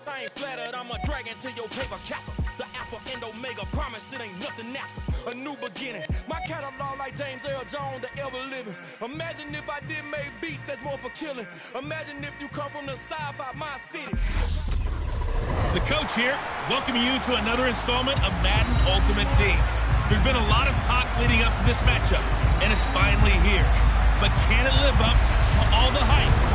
I ain't flattered, I'm a dragon to your paper castle. The alpha and omega, promise it ain't nothing after. A new beginning, my catalog like James Earl Jones, the ever living. Imagine if I did make beats that's more for killing. Imagine if you come from the south out my city. The coach here, welcoming you to another installment of Madden Ultimate Team. There's been a lot of talk leading up to this matchup, and it's finally here. But can it live up to all the hype?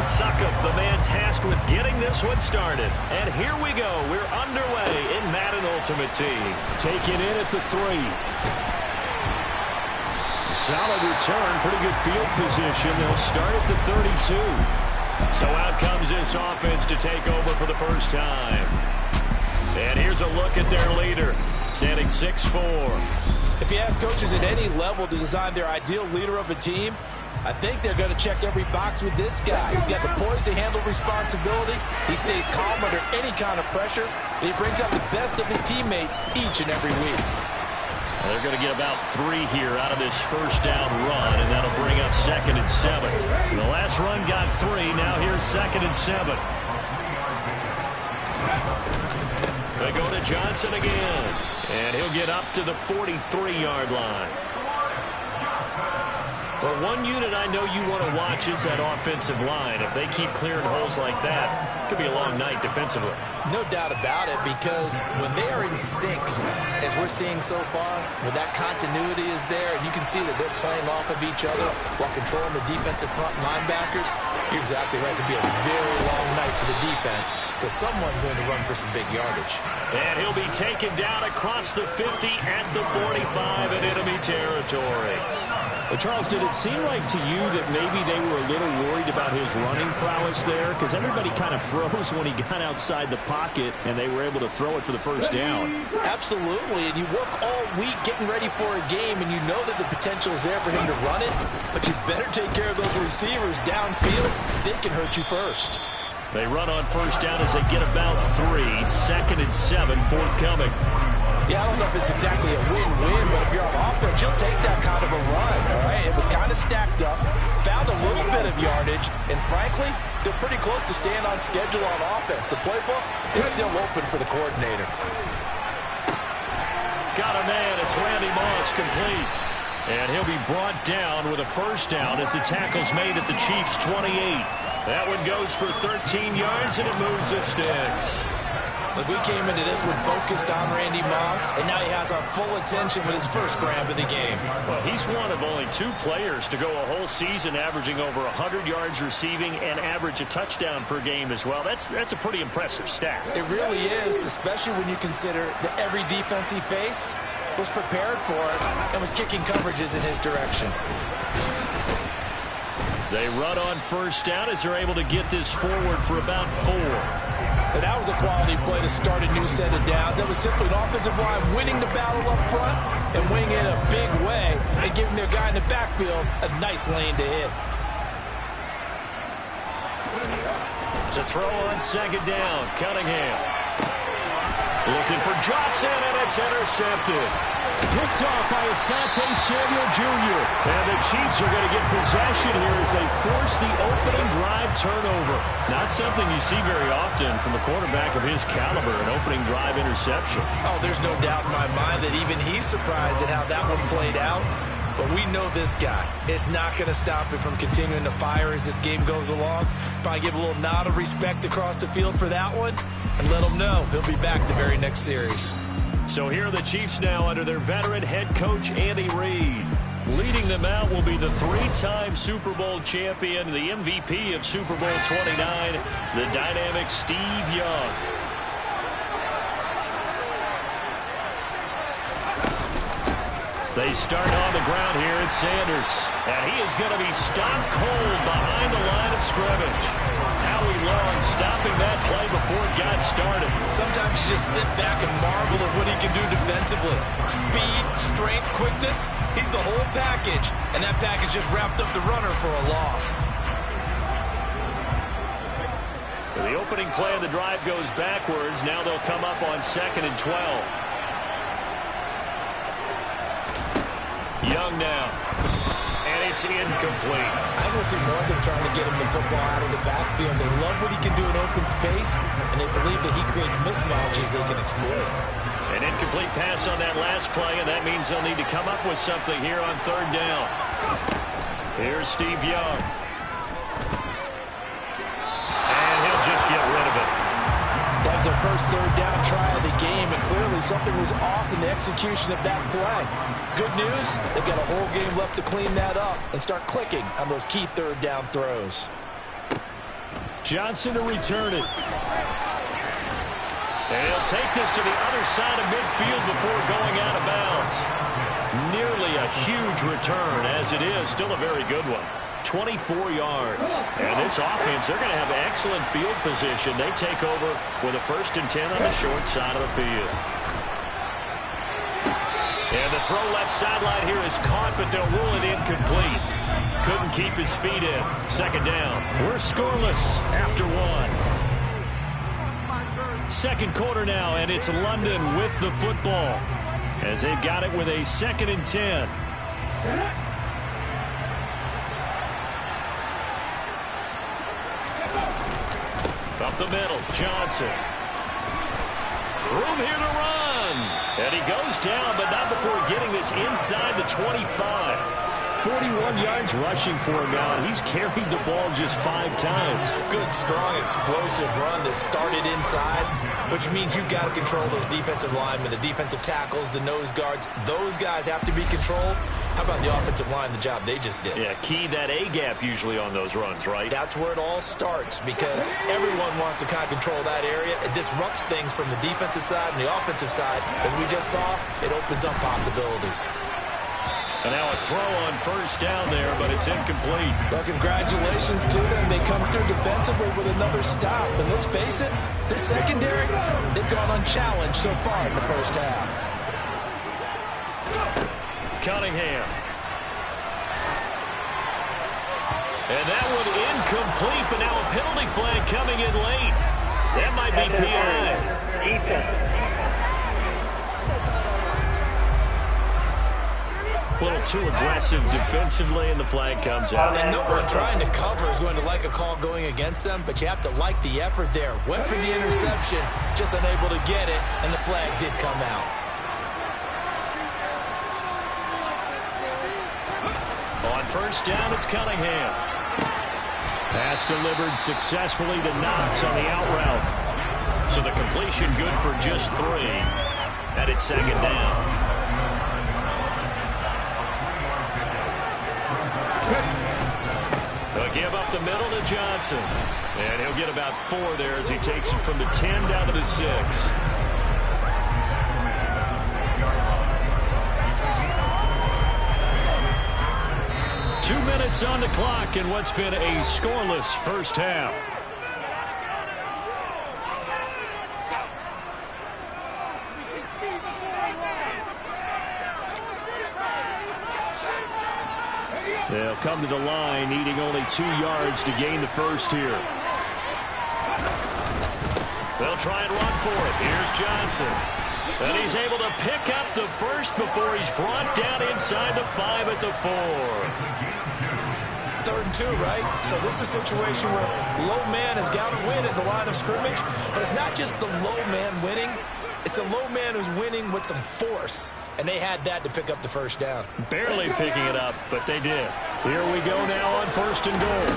Suckup, the man tasked with getting this one started. And here we go. We're underway in Madden Ultimate Team. Taking in at the 3. Solid return, pretty good field position. They'll start at the 32. So out comes this offense to take over for the first time. And here's a look at their leader, standing 6'4". If you ask coaches at any level to design their ideal leader of a team, I think they're going to check every box with this guy. He's got the poise to handle responsibility. He stays calm under any kind of pressure. And he brings out the best of his teammates each and every week. Well, they're going to get about 3 here out of this first down run, and that'll bring up 2nd and 7. The last run got 3. Now here's 2nd and 7. They go to Johnson again, and he'll get up to the 43-yard line. Well, one unit I know you want to watch is that offensive line. If they keep clearing holes like that, it could be a long night defensively. No doubt about it, because when they are in sync, as we're seeing so far, when that continuity is there, and you can see that they're playing off of each other while controlling the defensive front linebackers, you're exactly right. It could be a very long night for the defense, because someone's going to run for some big yardage. And he'll be taken down across the 50 at the 45 in enemy territory. Well, Charles, did it seem like to you that maybe they were a little worried about his running prowess there? Because everybody kind of froze when he got outside the pocket, and they were able to throw it for the first down. Absolutely, and you work all week getting ready for a game, and you know that the potential is there for him to run it, but you better take care of those receivers downfield. They can hurt you first. They run on first down as they get about 3. 2nd and 7 forthcoming. Yeah, I don't know if it's exactly a win-win, but if you're on offense, you'll take that kind of a run, all right? It was kind of stacked up, found a little bit of yardage, and frankly, they're pretty close to staying on schedule on offense. The playbook is still open for the coordinator. Got a man. It's Randy Moss, complete. And he'll be brought down with a first down as the tackle's made at the Chiefs' 28. That one goes for 13 yards, and it moves the sticks. Look, we came into this one focused on Randy Moss, and now he has our full attention with his first grab of the game. Well, he's one of only 2 players to go a whole season averaging over 100 yards receiving and average a touchdown per game as well. That's a pretty impressive stat. It really is, especially when you consider that every defense he faced was prepared for it and was kicking coverages in his direction. They run on first down as they're able to get this forward for about 4. And that was a quality play to start a new set of downs. That was simply an offensive line winning the battle up front and winning it in a big way and giving their guy in the backfield a nice lane to hit. To throw on 2nd down, Cunningham. Looking for Johnson, and it's intercepted. Picked off by Asante Samuel Jr. And the Chiefs are going to get possession here as they force the opening drive turnover. Not something you see very often from a quarterback of his caliber, an opening drive interception. Oh, there's no doubt in my mind that even he's surprised at how that one played out. But we know this guy is not going to stop him from continuing to fire as this game goes along. Probably give a little nod of respect across the field for that one and let him know he'll be back the very next series. So here are the Chiefs now under their veteran head coach, Andy Reid. Leading them out will be the 3-time Super Bowl champion, the MVP of Super Bowl 29, the dynamic Steve Young. They start on the ground here at Sanders. And he is going to be stopped cold behind the line of scrimmage. Howie Long stopping that play before it got started. Sometimes you just sit back and marvel at what he can do defensively. Speed, strength, quickness, he's the whole package. And that package just wrapped up the runner for a loss. So the opening play of the drive goes backwards. Now they'll come up on 2nd and 12. Young now. And it's incomplete. I will see more of them trying to get him the football out of the backfield. They love what he can do in open space, and they believe that he creates mismatches they can exploit. An incomplete pass on that last play, and that means they'll need to come up with something here on third down. Here's Steve Young. And he'll just get rid of it. That was their first third down try of the game, and clearly something was off in the execution of that play. Good news, they've got a whole game left to clean that up and start clicking on those key third down throws. Johnson to return it. And he'll take this to the other side of midfield before going out of bounds. Nearly a huge return, as it is still a very good one. 24 yards. And this offense, they're going to have excellent field position. They take over with a 1st and 10 on the short side of the field. And the throw left sideline here is caught, but they'll rule it incomplete. Couldn't keep his feet in. 2nd down. We're scoreless after 1. 2nd quarter now, and it's London with the football as they've got it with a 2nd and 10. Up the middle, Johnson. Room here to run. And he goes down, but not before getting this inside the 25. 41 yards rushing for him now, and he's carried the ball just 5 times. Good, strong, explosive run that started inside, which means you've got to control those defensive linemen, the defensive tackles, the nose guards. Those guys have to be controlled. How about the offensive line, the job they just did? Yeah, key that A-gap usually on those runs, right? That's where it all starts, because everyone wants to kind of control that area. It disrupts things from the defensive side and the offensive side. As we just saw, it opens up possibilities. And now a throw on 1st down there, but it's incomplete. Well, congratulations to them. They come through defensively with another stop. And let's face it, this secondary, they've gone unchallenged so far in the 1st half. Cunningham. And that one incomplete, but now a penalty flag coming in late. That might be PI. Defense. A little too aggressive defensively, and the flag comes out. And no one trying to cover is going to like a call going against them, but you have to like the effort there. Went for the interception, just unable to get it, and the flag did come out. On 1st down, it's Cunningham. Pass delivered successfully to Knox on the out route. So the completion good for just 3. And it's 2nd down. They'll give up the middle to Johnson. And he'll get about 4 there as he takes it from the 10 down to the 6. 2 minutes on the clock in what's been a scoreless 1st half. They'll come to the line, needing only 2 yards to gain the 1st here. They'll try and run for it. Here's Johnson. And he's able to pick up the 1st before he's brought down inside the 5 at the 4. 3rd and 2, right? So this is a situation where low man has got to win at the line of scrimmage, but it's not just the low man winning. It's the low man who's winning with some force, and they had that to pick up the 1st down. Barely picking it up, but they did. Here we go now on 1st and goal.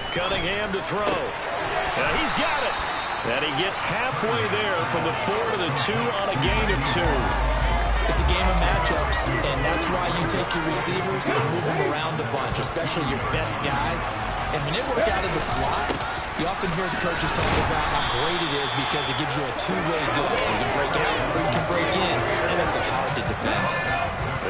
Cunningham to throw. Now he's got it. And he gets halfway there from the 4 to the 2 on a gain of 2. It's a game of matchups, and that's why you take your receivers and move them around a bunch, especially your best guys. And when they work out of the slot, you often hear the coaches talk about how great it is because it gives you a two-way go. You can break out or you can break in. That makes it hard to defend.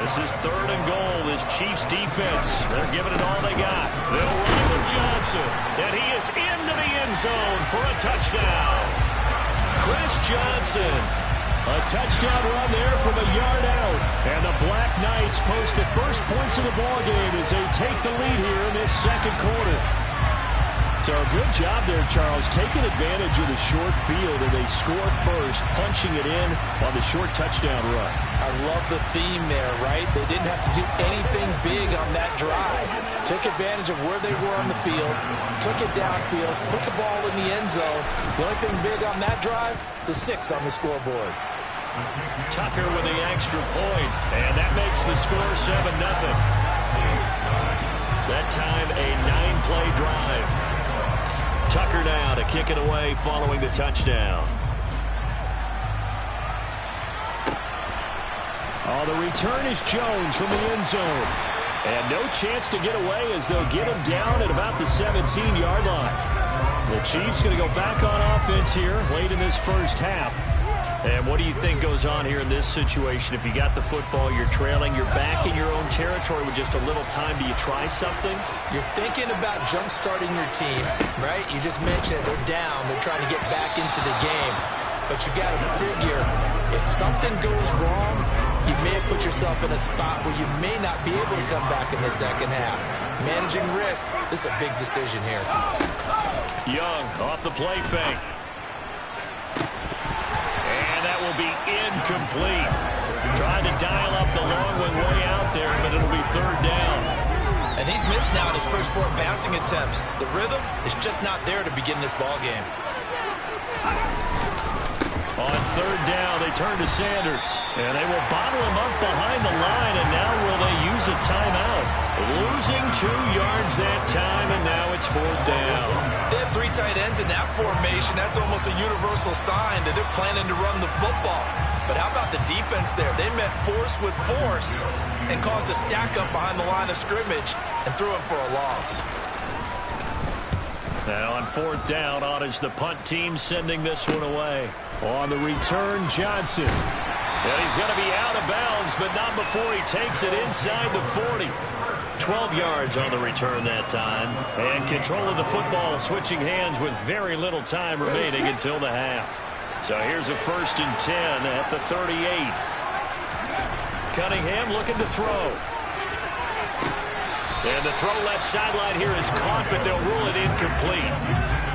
This is 3rd and goal. This Chiefs defense, they're giving it all they got. They'll run with Johnson, and he is into the end zone for a touchdown. Chris Johnson. A touchdown run there from a yard out. And the Black Knights post the first points of the ballgame as they take the lead here in this 2nd quarter. So a good job there, Charles, taking advantage of the short field, and they score first, punching it in on the short touchdown run. I love the theme there, right? They didn't have to do anything big on that drive. Took advantage of where they were on the field, took it downfield, put the ball in the end zone. The only thing big on that drive, the 6 on the scoreboard. Tucker with the extra point, and that makes the score 7-0. That time a 9-play drive. Tucker now to kick it away following the touchdown. Oh, the return is Jones from the end zone. And no chance to get away as they'll get him down at about the 17-yard line. The Chiefs going to go back on offense here late in this first half. And what do you think goes on here in this situation? If you got the football, you're trailing, you're back in your own territory with just a little time. Do you try something? You're thinking about jump-starting your team, right? You just mentioned it. They're down. They're trying to get back into the game. But you got to figure, if something goes wrong, you may have put yourself in a spot where you may not be able to come back in the second half. Managing risk, this is a big decision here. Young off the play fake. And that will be incomplete. Trying to dial up the long one way out there, but it'll be third down. And he's missed now in his first 4 passing attempts. The rhythm is just not there to begin this ball game. On third down, they turn to Sanders. And they will bottle him up behind the line, and now will they use a timeout? Losing 2 yards that time, and now it's fourth down. They have 3 tight ends in that formation. That's almost a universal sign that they're planning to run the football. But how about the defense there? They met force with force and caused a stack up behind the line of scrimmage and threw him for a loss. Now on fourth down, on is the punt team sending this one away. On the return, Johnson. And he's going to be out of bounds, but not before he takes it inside the 40. 12 yards on the return that time. And control of the football switching hands with very little time remaining until the half. So here's a 1st and 10 at the 38. Cunningham looking to throw. And the throw left sideline here is caught, but they'll rule it incomplete.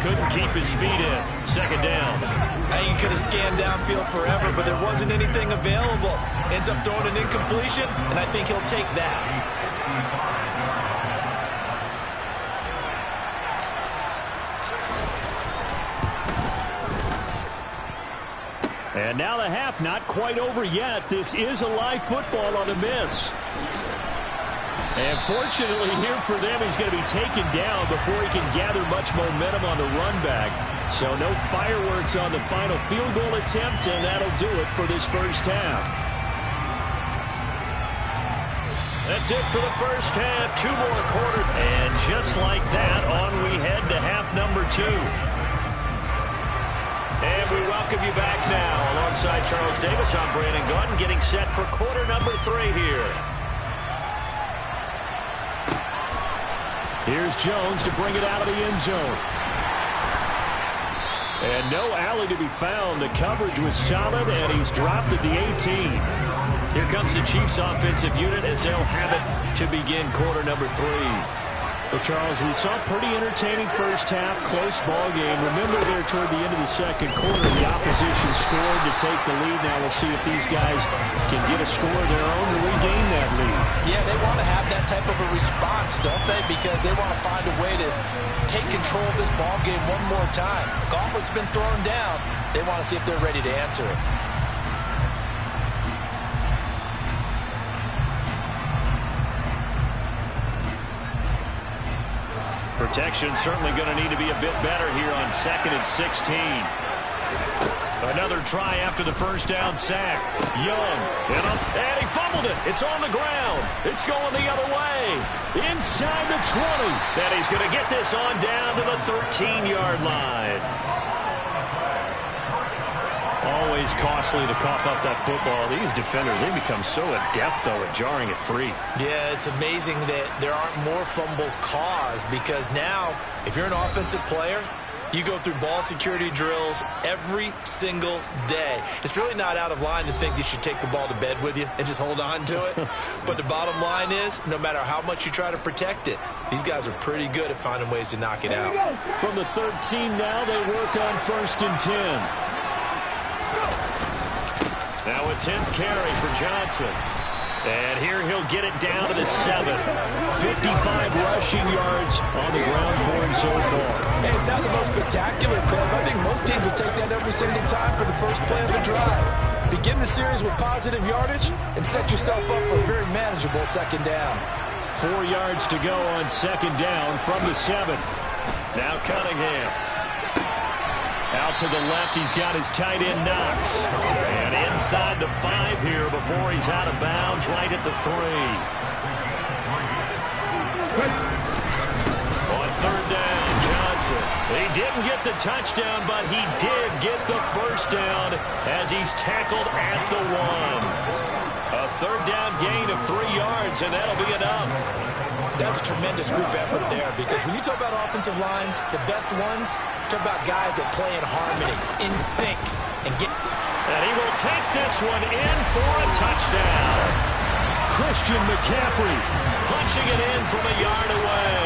Couldn't keep his feet in. Second down. And you could have scanned downfield forever, but there wasn't anything available. Ends up throwing an incompletion, and I think he'll take that. And now the half not quite over yet. This is a live football on the miss. And fortunately here for them, he's going to be taken down before he can gather much momentum on the run back. So no fireworks on the final field goal attempt, and that'll do it for this first half. That's it for the first half. 2 more quarters. And just like that, on we head to half number 2. And we welcome you back now. Alongside Charles Davis, I'm Brandon Gaudin, getting set for quarter number 3 here. Here's Jones to bring it out of the end zone. And no alley to be found. The coverage was solid, and he's dropped at the 18. Here comes the Chiefs offensive unit as they'll have it to begin quarter number 3. Well, Charles, we saw a pretty entertaining first half, close ball game. Remember there toward the end of the second quarter, the opposition scored to take the lead. Now we'll see if these guys can get a score of their own to regain that lead. Yeah, they want to have that type of a response, don't they? Because they want to find a way to take control of this ball game one more time. Gauntlet's been thrown down. They want to see if they're ready to answer it. Protection certainly going to need to be a bit better here on 2nd and 16. Another try after the first down sack. Young, and he fumbled it. It's on the ground. It's going the other way. Inside the 20. And he's going to get this on down to the 13-yard line. Always costly to cough up that football. These defenders, they become so adept, though, at jarring it free. Yeah, it's amazing that there aren't more fumbles caused, because now, if you're an offensive player, you go through ball security drills every single day. It's really not out of line to think you should take the ball to bed with you and just hold on to it. But the bottom line is, no matter how much you try to protect it, these guys are pretty good at finding ways to knock it out. From the 13 now, they work on 1st and 10. Now a 10th carry for Johnson. And here he'll get it down to the 7. 55 rushing yards on the ground for him so far. Hey, it's not the most spectacular play, but I think most teams will take that every single time for the first play of the drive. Begin the series with positive yardage and set yourself up for a very manageable second down. 4 yards to go on second down from the 7. Now Cunningham. Out to the left, he's got his tight end Knox. And inside the 5 here before he's out of bounds, right at the 3. On third down, Johnson. He didn't get the touchdown, but he did get the first down as he's tackled at the 1. A third down gain of 3 yards, and that'll be enough. That's a tremendous group effort there, because when you talk about offensive lines, the best ones, talk about guys that play in harmony, in sync, and get... And he will take this one in for a touchdown. Christian McCaffrey Punching it in from a yard away.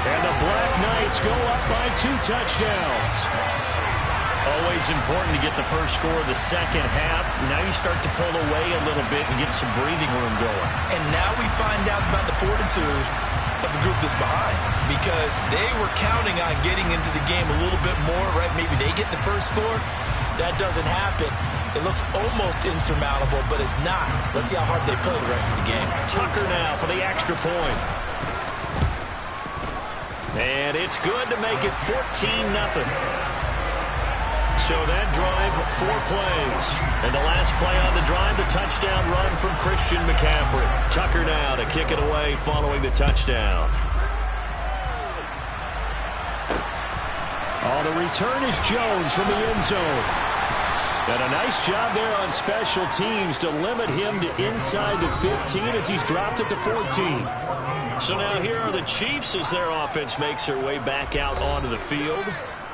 And the Black Knights go up by 2 touchdowns. Always important to get the first score of the second half. Now you start to pull away a little bit and get some breathing room going. And now we find out about the fortitude of the group that's behind, because they were counting on getting into the game a little bit more, right? Maybe they get the first score. That doesn't happen. It looks almost insurmountable, but it's not. Let's see how hard they play the rest of the game. Tucker now for the extra point. And it's good to make it 14-0. So that drive, 4 plays. And the last play on the drive, the touchdown run from Christian McCaffrey. Tucker now to kick it away following the touchdown. Oh, the return is Jones from the end zone. And a nice job there on special teams to limit him to inside the 15 as he's dropped it to 14. So now here are the Chiefs as their offense makes their way back out onto the field.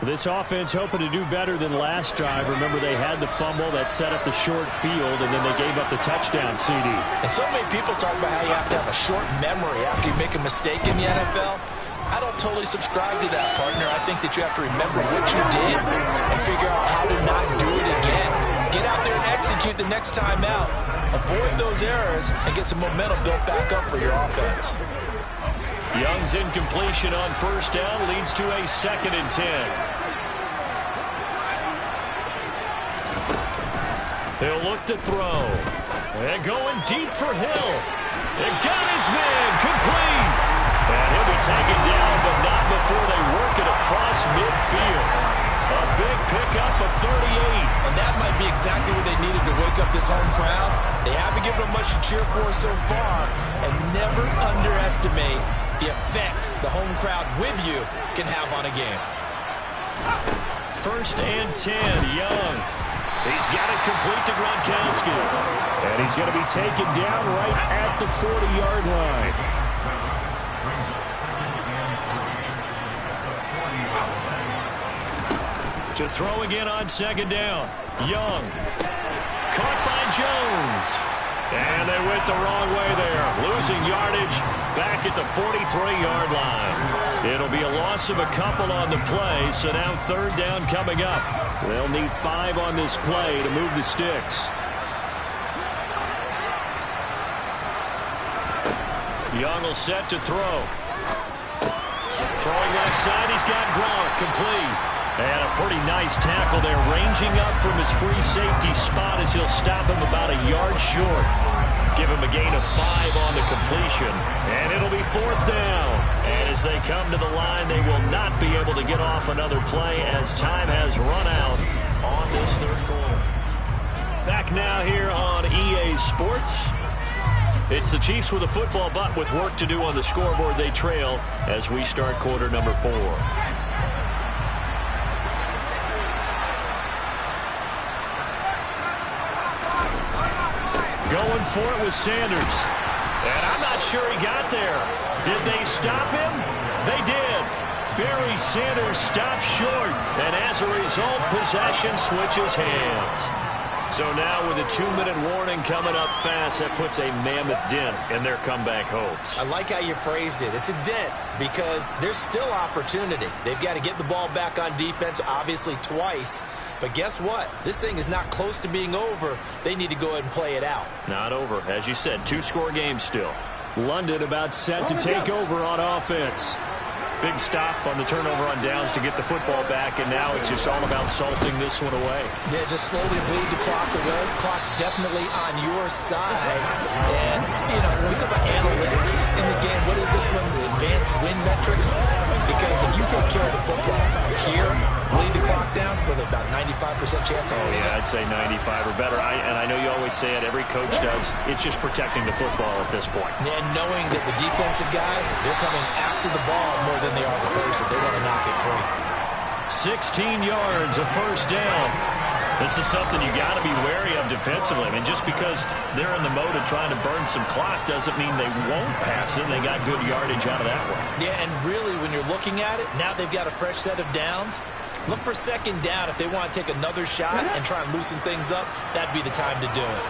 This offense hoping to do better than last drive. Remember, they had the fumble that set up the short field, and then they gave up the touchdown CD. And so many people talk about how you have to have a short memory after you make a mistake in the NFL. I don't totally subscribe to that, partner. I think that you have to remember what you did and figure out how to not do it again. Get out there and execute the next time out. Avoid those errors and get some momentum built back up for your offense. Young's incompletion on first down leads to a 2nd and 10. He'll look to throw. And going deep for Hill. And got his man complete. And he'll be taken down, but not before they work it across midfield. A big pickup of 38. And that might be exactly what they needed to wake up this home crowd. They haven't given them much to cheer for so far. And never underestimate the effect the home crowd with you can have on a game. 1st and 10, Young. He's got it complete to Gronkowski. And he's going to be taken down right at the 40-yard line. To throw again on 2nd down. Young. Caught by Jones. And they went the wrong way there. Losing yardage back at the 43-yard line. It'll be a loss of a couple on the play, so now 3rd down coming up. They'll need 5 on this play to move the sticks. Young will set to throw. Throwing left side, he's got Gronk complete. And a pretty nice tackle there, ranging up from his free safety spot as he'll stop him about a yard short. Give him a gain of 5 on the completion. And it'll be 4th down. And as they come to the line, they will not be able to get off another play as time has run out on this 3rd quarter. Back now here on EA Sports. It's the Chiefs with a football, but with work to do on the scoreboard, they trail as we start quarter number 4. Going for it with Sanders. And I'm not sure he got there. Did they stop him? They did. Barry Sanders stopped short. And as a result, possession switches hands. So now with a 2-minute warning coming up fast, that puts a mammoth dent in their comeback hopes. I like how you phrased it. It's a dent because there's still opportunity. They've got to get the ball back on defense, obviously twice. But guess what? This thing is not close to being over. They need to go ahead and play it out. Not over. As you said, 2-score game still. London about set to take over on offense. Big stop on the turnover on downs to get the football back, and now it's just all about salting this one away. Yeah, just slowly bleed the clock away. Clock's definitely on your side. And, you know, when we talk about analytics in the game, what is this one? The advanced win metrics? Because if you take care of the football here, bleed the clock down, with about 95% chance. Oh, yeah, I'd say 95 or better. And I know you always say it, every coach does. It's just protecting the football at this point. And knowing that the defensive guys, they're coming after the ball more than they are the person. They want to knock it free. 16 yards, a first down. This is something you got to be wary of defensively. I mean, just because they're in the mode of trying to burn some clock doesn't mean they won't pass it. They got good yardage out of that one. Yeah, and really, when you're looking at it, now they've got a fresh set of downs. Look for second down. If they want to take another shot and try and loosen things up, that'd be the time to do it.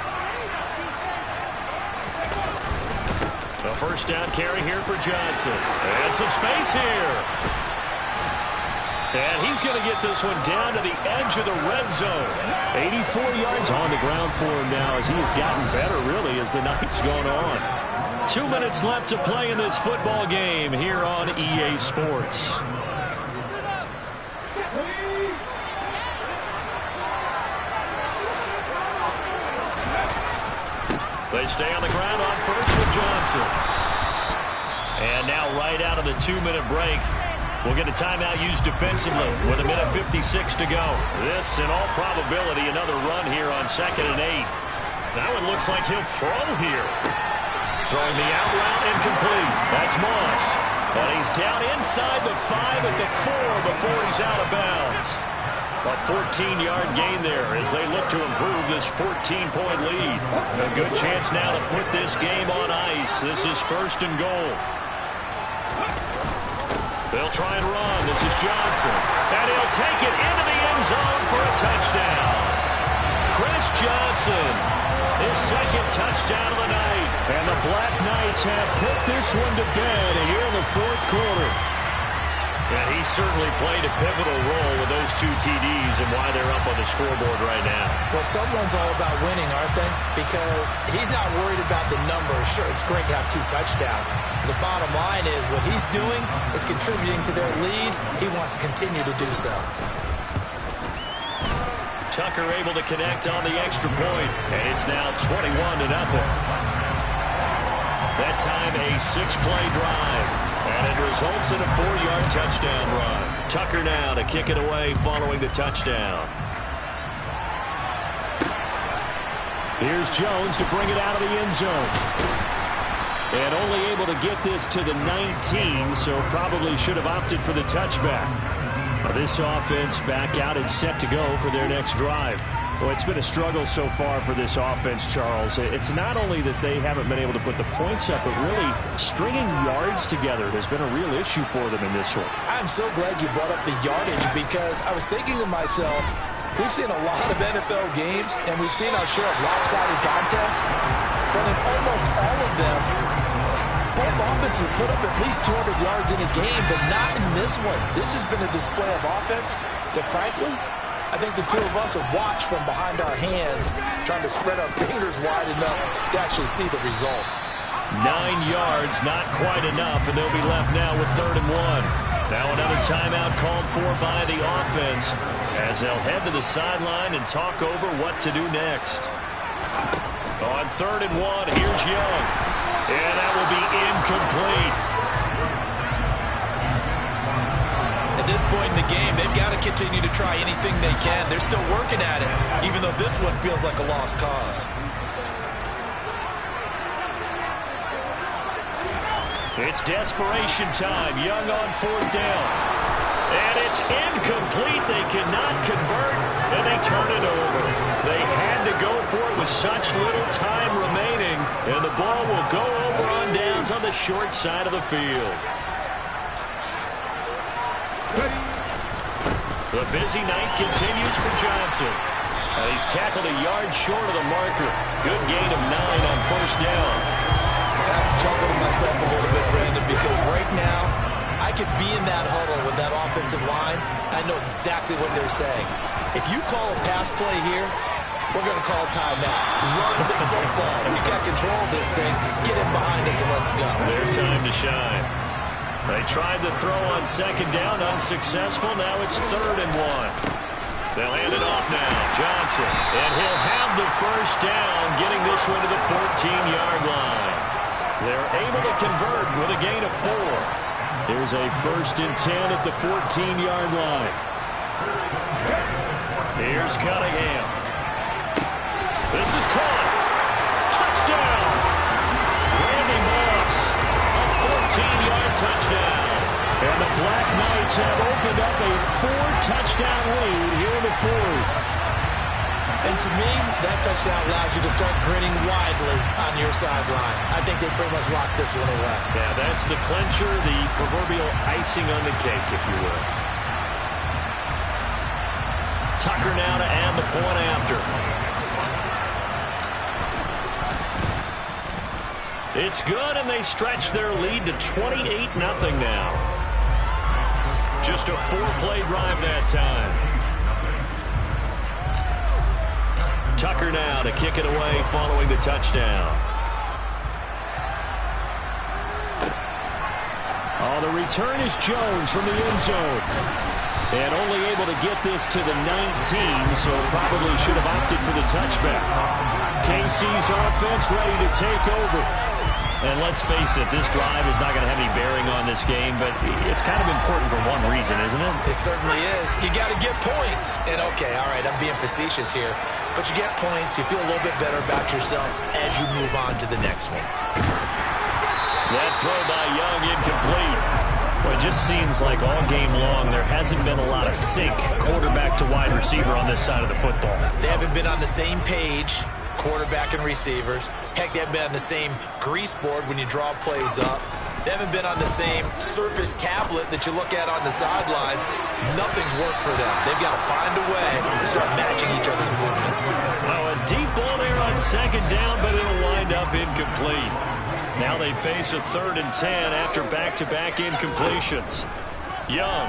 The first down carry here for Johnson. And some space here. And he's going to get this one down to the edge of the red zone. 84 yards on the ground for him now as he has gotten better, really, as the night's gone on. 2 minutes left to play in this football game here on EA Sports. They stay on the ground on first with Johnson. And now right out of the 2-minute break, we'll get a timeout used defensively with 1:56 to go. This, in all probability, another run here on 2nd and 8. That one looks like he'll throw here. Throwing the out route incomplete. That's Moss. But he's down inside the 5 at the 4 before he's out of bounds. A 14-yard gain there as they look to improve this 14-point lead. A good chance now to put this game on ice. This is 1st and goal. They'll try and run. This is Johnson. And he'll take it into the end zone for a touchdown. Chris Johnson, his 2nd touchdown of the night. And the Black Knights have put this one to bed here in the 4th quarter. Yeah, he certainly played a pivotal role with those 2 TDs and why they're up on the scoreboard right now. Well, someone's all about winning, aren't they? Because he's not worried about the numbers. Sure, it's great to have 2 touchdowns. The bottom line is what he's doing is contributing to their lead. He wants to continue to do so. Tucker able to connect on the extra point, and it's now 21-0. That time a 6-play drive. And it results in a 4-yard touchdown run. Tucker now to kick it away following the touchdown. Here's Jones to bring it out of the end zone. And only able to get this to the 19, so probably should have opted for the touchback. This offense back out and set to go for their next drive. Well, it's been a struggle so far for this offense, Charles. It's not only that they haven't been able to put the points up, but really stringing yards together has been a real issue for them in this one. I'm so glad you brought up the yardage because I was thinking to myself, we've seen a lot of NFL games and we've seen our share of lopsided contests, but in almost all of them, both offenses put up at least 200 yards in a game, but not in this one. This has been a display of offense that, frankly, I think the 2 of us have watched from behind our hands, trying to spread our fingers wide enough to actually see the result. 9 yards, not quite enough, and they'll be left now with 3rd and 1. Now another timeout called for by the offense as they'll head to the sideline and talk over what to do next. On 3rd and 1, here's Young. And that will be incomplete. At this point in the game, they've got to continue to try anything they can. They're still working at it, even though this one feels like a lost cause. It's desperation time. Young on 4th down. And it's incomplete. They cannot convert, and they turn it over. They had to go for it with such little time remaining, and the ball will go over on downs on the short side of the field. The busy night continues for Johnson. And he's tackled a yard short of the marker. Good gain of 9 on first down. I have to chuckle to myself a little bit, Brandon, because right now I could be in that huddle with that offensive line. I know exactly what they're saying. If you call a pass play here, we're going to call timeout. Run the football. We got control of this thing. Get in behind us and let's go. Their time to shine. They tried to throw on second down, unsuccessful. Now it's 3rd and 1. They'll hand it off now. Johnson. And he'll have the first down, getting this one to the 14-yard line. They're able to convert with a gain of 4. Here's a 1st and 10 at the 14-yard line. Here's Cunningham. This is caught. Touchdown. Randy Moss. A 14-yard touchdown. And the Black Knights have opened up a 4-touchdown lead here in the 4th. And to me, that touchdown allows you to start grinning widely on your sideline. I think they pretty much locked this one away. Yeah, that's the clincher, the proverbial icing on the cake, if you will. Tucker now to add the point after. It's good, and they stretch their lead to 28-0 now. Just a 4-play drive that time. Tucker now to kick it away following the touchdown. Oh, the return is Jones from the end zone. And only able to get this to the 19, so probably should have opted for the touchback. KC's offense ready to take over. And let's face it, this drive is not going to have any bearing on this game, but it's kind of important for one reason, isn't it? It certainly is. You got to get points. And, okay, all right, I'm being facetious here. But you get points, you feel a little bit better about yourself as you move on to the next one. That throw by Young incomplete. Well, it just seems like all game long there hasn't been a lot of sync quarterback to wide receiver on this side of the football. They haven't been on the same page, quarterback and receivers. Heck, they haven't been on the same grease board when you draw plays up. They haven't been on the same surface tablet that you look at on the sidelines. Nothing's worked for them. They've got to find a way to start matching each other's movements. Oh, a deep ball there on second down, but it'll wind up incomplete. Now they face a 3rd and 10 after back-to-back incompletions. Young.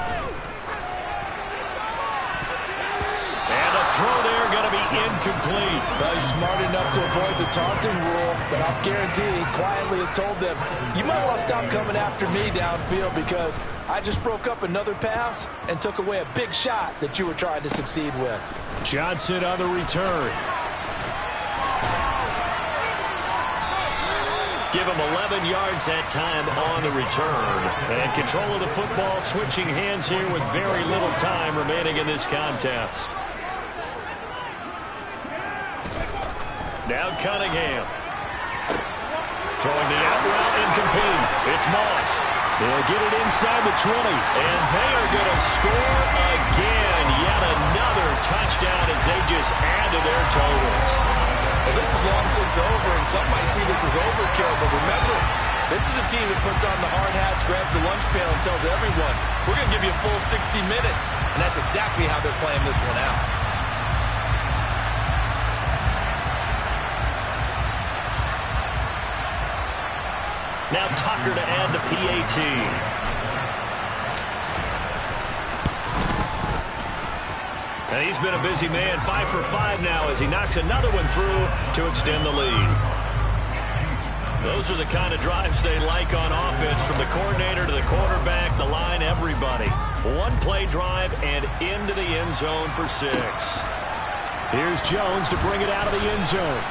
And a throw there going to be incomplete. Well, he's smart enough to avoid the taunting rule, but I'll guarantee he quietly has told them, you might want to stop coming after me downfield because I just broke up another pass and took away a big shot that you were trying to succeed with. Johnson on the return. Give him 11 yards that time on the return. And control of the football switching hands here with very little time remaining in this contest. Now Cunningham. Throwing the out route incomplete. It's Moss. They'll get it inside the 20. And they are going to score again. Yet another touchdown as they just add to their totals. Well, this is long since over, and some might see this as overkill, but remember, this is a team that puts on the hard hats, grabs the lunch pail, and tells everyone, we're going to give you a full 60 minutes, and that's exactly how they're playing this one out. Now Tucker to add the PAT. And he's been a busy man, 5 for 5 now as he knocks another one through to extend the lead. Those are the kind of drives they like on offense, from the coordinator to the quarterback, the line, everybody. One-play drive and into the end zone for 6. Here's Jones to bring it out of the end zone.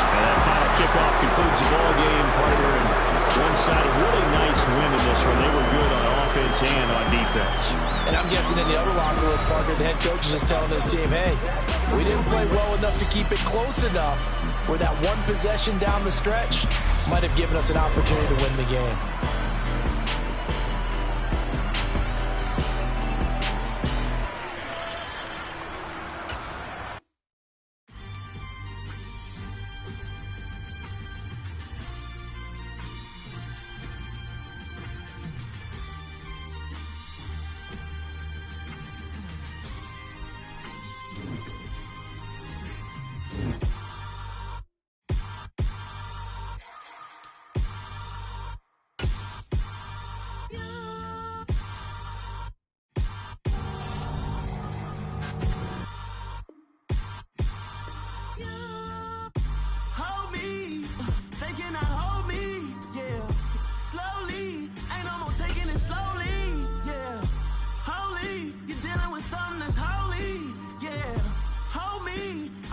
And that final kickoff concludes the ball game, partner. And one side, a really nice win in this one. They were good on offense and on defense. And I'm guessing in the other locker room, Parker, the head coach is just telling his team, hey, we didn't play well enough to keep it close enough where that one possession down the stretch might have given us an opportunity to win the game.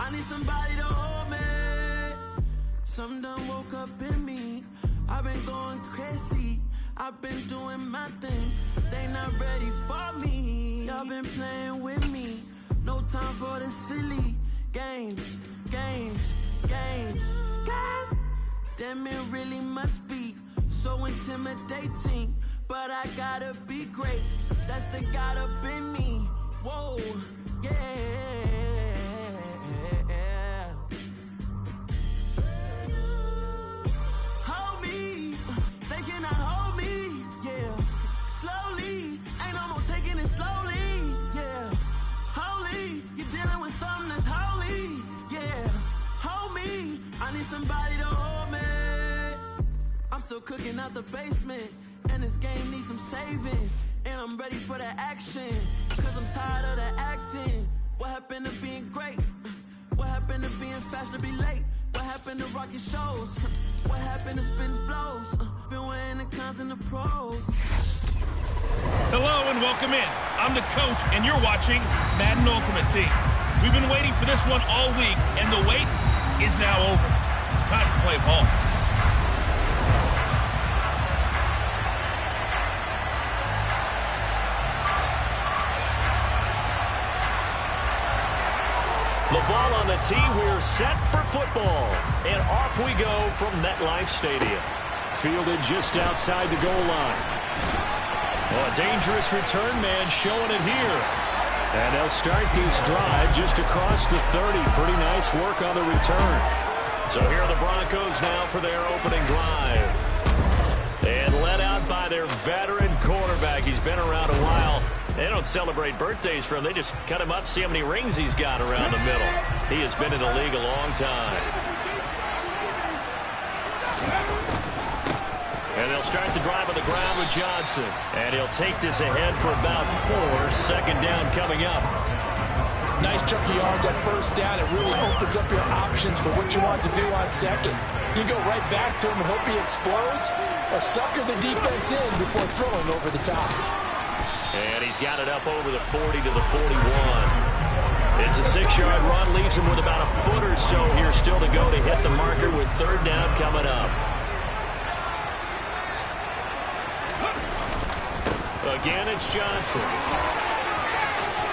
I need somebody to hold me. Something done woke up in me. I've been going crazy. I've been doing my thing. They not ready for me. Y'all been playing with me. No time for the silly games. Damn, it really must be so intimidating. But I gotta be great. That's the God up in me. Whoa, yeah. Hold me. They cannot hold me. Yeah. Slowly. Ain't no more taking it slowly. Yeah. Holy. You're dealing with something that's holy. Yeah. Hold me. I need somebody to hold me. I'm still cooking out the basement. And this game needs some saving. And I'm ready for the action. Cause I'm tired of the acting. What happened to being great? What happened to being fashionably late? What happened to rocking shows? What happened to spin flows? Been wearing the cons and the pros. Hello and welcome in. I'm the coach and you're watching Madden Ultimate Team. We've been waiting for this one all week and the wait is now over. It's time to play ball. The ball on the tee, we're set for football. And off we go from MetLife Stadium. Fielded just outside the goal line. Oh, a dangerous return man showing it here. And they'll start this drive just across the 30. Pretty nice work on the return. So here are the Broncos now for their opening drive. And led out by their veteran quarterback. He's been around a while. They don't celebrate birthdays for him. They just cut him up, see how many rings he's got around the middle. He has been in the league a long time. And they'll start the drive on the ground with Johnson. And he'll take this ahead for about 4. Second down coming up. Nice chunky yards at first down. It really opens up your options for what you want to do on second. You go right back to him and hope he explodes, or sucker the defense in before throwing over the top. And he's got it up over the 40 to the 41. It's a 6-yard run, leaves him with about a foot or so here still to go to hit the marker with third down coming up. Again, it's Johnson.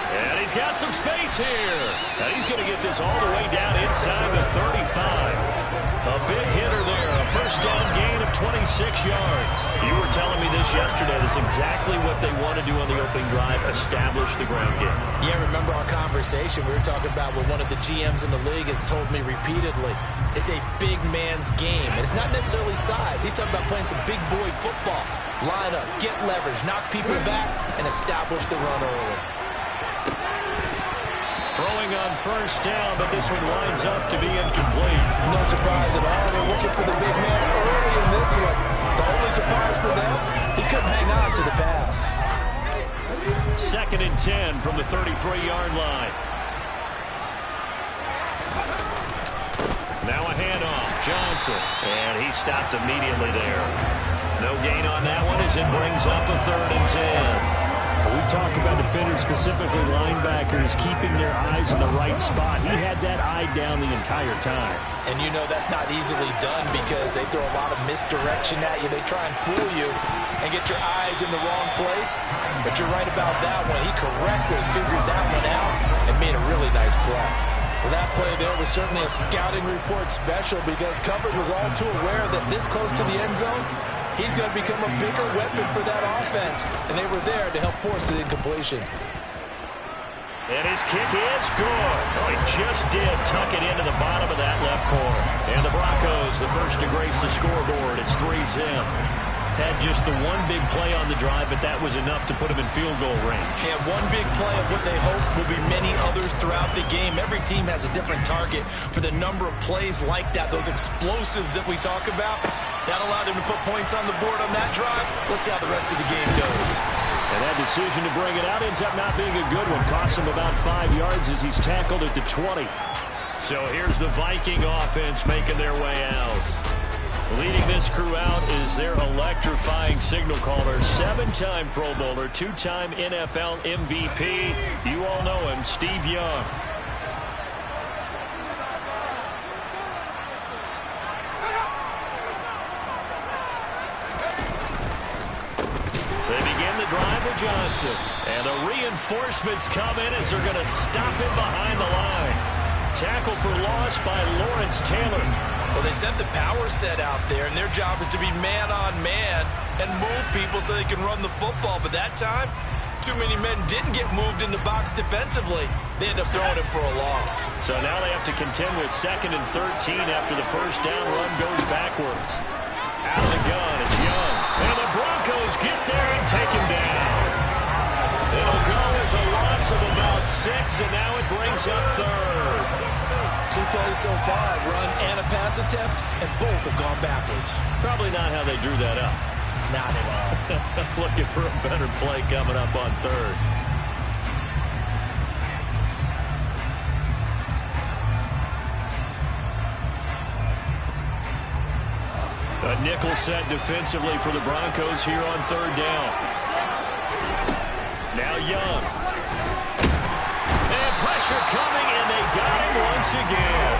And he's got some space here. And he's going to get this all the way down inside the 35. A big hitter there. A first down gain of 26 yards. You were telling me this yesterday. This is exactly what they want to do on the opening drive, establish the ground game. Yeah, remember our conversation. We were talking about what one of the GMs in the league has told me repeatedly. It's a big man's game. And it's not necessarily size. He's talking about playing some big boy football. Line up, get leverage, knock people back, and establish the run early. Throwing on first down, but this one lines up to be incomplete. No surprise at all. They're looking for the big man early in this one. The only surprise for them, he couldn't hang on to the pass. 2nd and 10 from the 33-yard line. Now a handoff, Johnson, and he stopped immediately there. No gain on that one as it brings up a 3rd and 10. We talk about defenders, specifically linebackers, keeping their eyes in the right spot. He had that eye down the entire time. And you know that's not easily done because they throw a lot of misdirection at you. They try and fool you and get your eyes in the wrong place. But you're right about that one. He correctly figured that one out and made a really nice play. Well, that play there was certainly a scouting report special because coverage was all too aware that this close to the end zone, he's going to become a bigger weapon for that offense. And they were there to help force the incompletion. And his kick is good. Oh, he just did tuck it into the bottom of that left corner. And the Broncos, the first to grace the scoreboard. It's 3-zip. Had just the one big play on the drive, but that was enough to put him in field goal range. Yeah, one big play of what they hope will be many others throughout the game. Every team has a different target for the number of plays like that, those explosives that we talk about. That allowed him to put points on the board on that drive. Let's see how the rest of the game goes. And that decision to bring it out ends up not being a good one. Costs him about 5 yards as he's tackled at the 20. So here's the Viking offense making their way out. Leading this crew out is their electrifying signal caller, 7-time Pro Bowler, 2-time NFL MVP. You all know him, Steve Young. for Johnson. And the reinforcements come in as they're going to stop him behind the line. Tackle for loss by Lawrence Taylor. Well, they sent the power set out there, and their job is to be man-on-man and move people so they can run the football. But that time, too many men didn't get moved in the box defensively. They end up throwing him for a loss. So now they have to contend with 2nd and 13 after the first down run goes backwards. Out of the gun, it's Young. And the Broncos get there and take him down. It'll go as a loss of about 6, and now it brings up 3rd. 2 plays so far, a run and a pass attempt, and both have gone backwards. Probably not how they drew that up. Not at all. Looking for a better play coming up on 3rd. A nickel set defensively for the Broncos here on 3rd down. Now Young. And pressure coming, and they got him once again.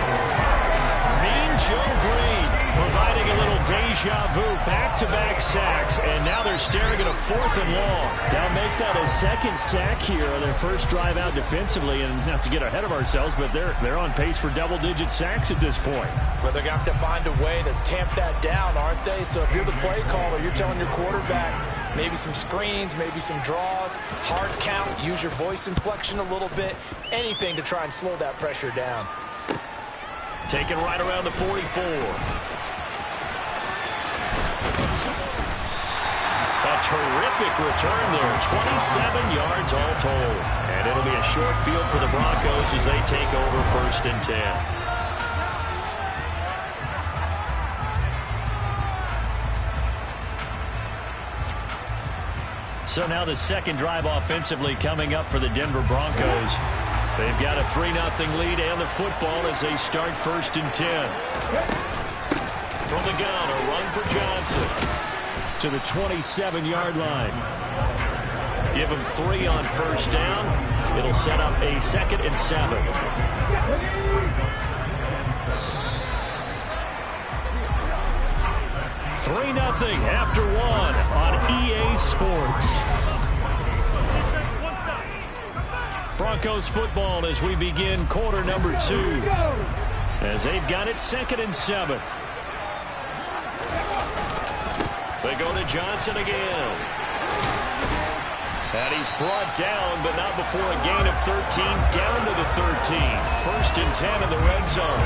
Mean Joe Green providing a little deja vu, back-to-back sacks, and now they're staring at a 4th and long. Now make that a 2nd sack here on their first drive out defensively, and not to get ahead of ourselves, but they're on pace for double-digit sacks at this point. Well, they're going to have to find a way to tamp that down, aren't they? So if you're the play caller, you're telling your quarterback maybe some screens, maybe some draws, hard count, use your voice inflection a little bit, anything to try and slow that pressure down. Taken right around the 44. A terrific return there, 27 yards all told. And it'll be a short field for the Broncos as they take over 1st and 10. So now the 2nd drive offensively coming up for the Denver Broncos. They've got a 3-0 lead and the football as they start 1st and 10. From the gun, a run for Johnson. To the 27-yard line. Give him 3 on 1st down. It'll set up a 2nd and 7. Three 3-0 after 1 on EA Sports. Broncos football as we begin quarter number 2. As they've got it 2nd and 7. They go to Johnson again. And he's brought down, but not before a gain of 13, down to the 13. 1st and 10 in the red zone.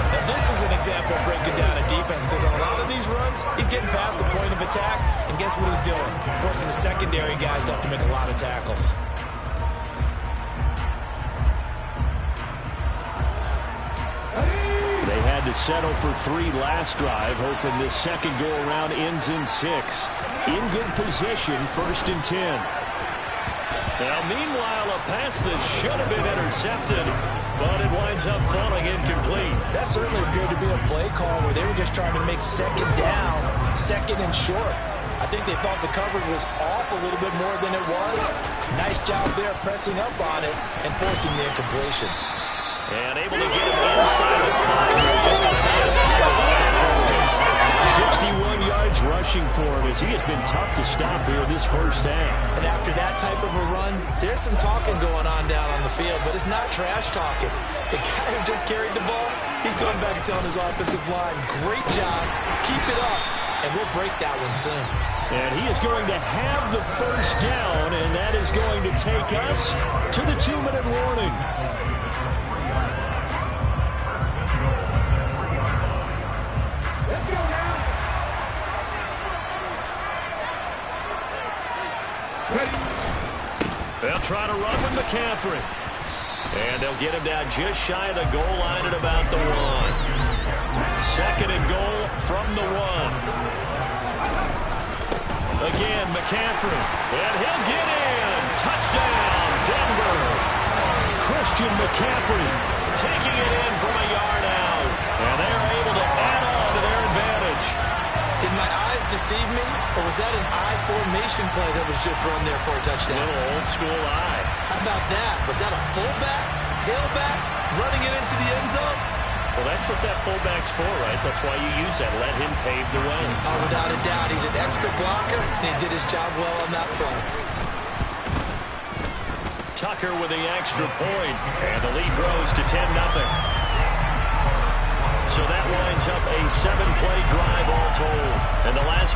Now this is an example of breaking down a defense, because on a lot of these runs, he's getting past the point of attack, and guess what he's doing? Forcing the secondary guys to have to make a lot of tackles. They had to settle for 3 last drive, hoping this second go-around ends in 6. In good position, 1st and 10. Now, meanwhile, a pass that should have been intercepted, but it winds up falling incomplete. That certainly appeared to be a play call where they were just trying to make 2nd down, 2nd and short. I think they thought the coverage was off a little bit more than it was. Nice job there pressing up on it and forcing the incompletion. And able to get him inside the 5, just inside the 61 yards rushing for him as he has been tough to stop here this first half. And after that type of a run, there's some talking going on down on the field, but it's not trash talking. The guy who just carried the ball, he's going back and telling his offensive line, great job, keep it up, and we'll break that one soon. And he is going to have the first down, and that is going to take us to the 2-minute warning. They'll try to run with McCaffrey. And they'll get him down just shy of the goal line at about the 1. 2nd and goal from the 1. Again, McCaffrey. And he'll get in. Touchdown, Denver. Christian McCaffrey taking it in from a yard out. And they're able to add on to their advantage. Did my eyes deceive me, or was that an I formation play that was just run there for a touchdown? A little old school eye. How about that? Was that a fullback, tailback, running it into the end zone? Well, that's what that fullback's for, right? That's why you use that. Let him pave the way. Oh, without a doubt, he's a an extra blocker, and he did his job well on that play. Tucker with the extra point, and the lead grows to 10-0. So that winds up a 7-play drive all told. And the last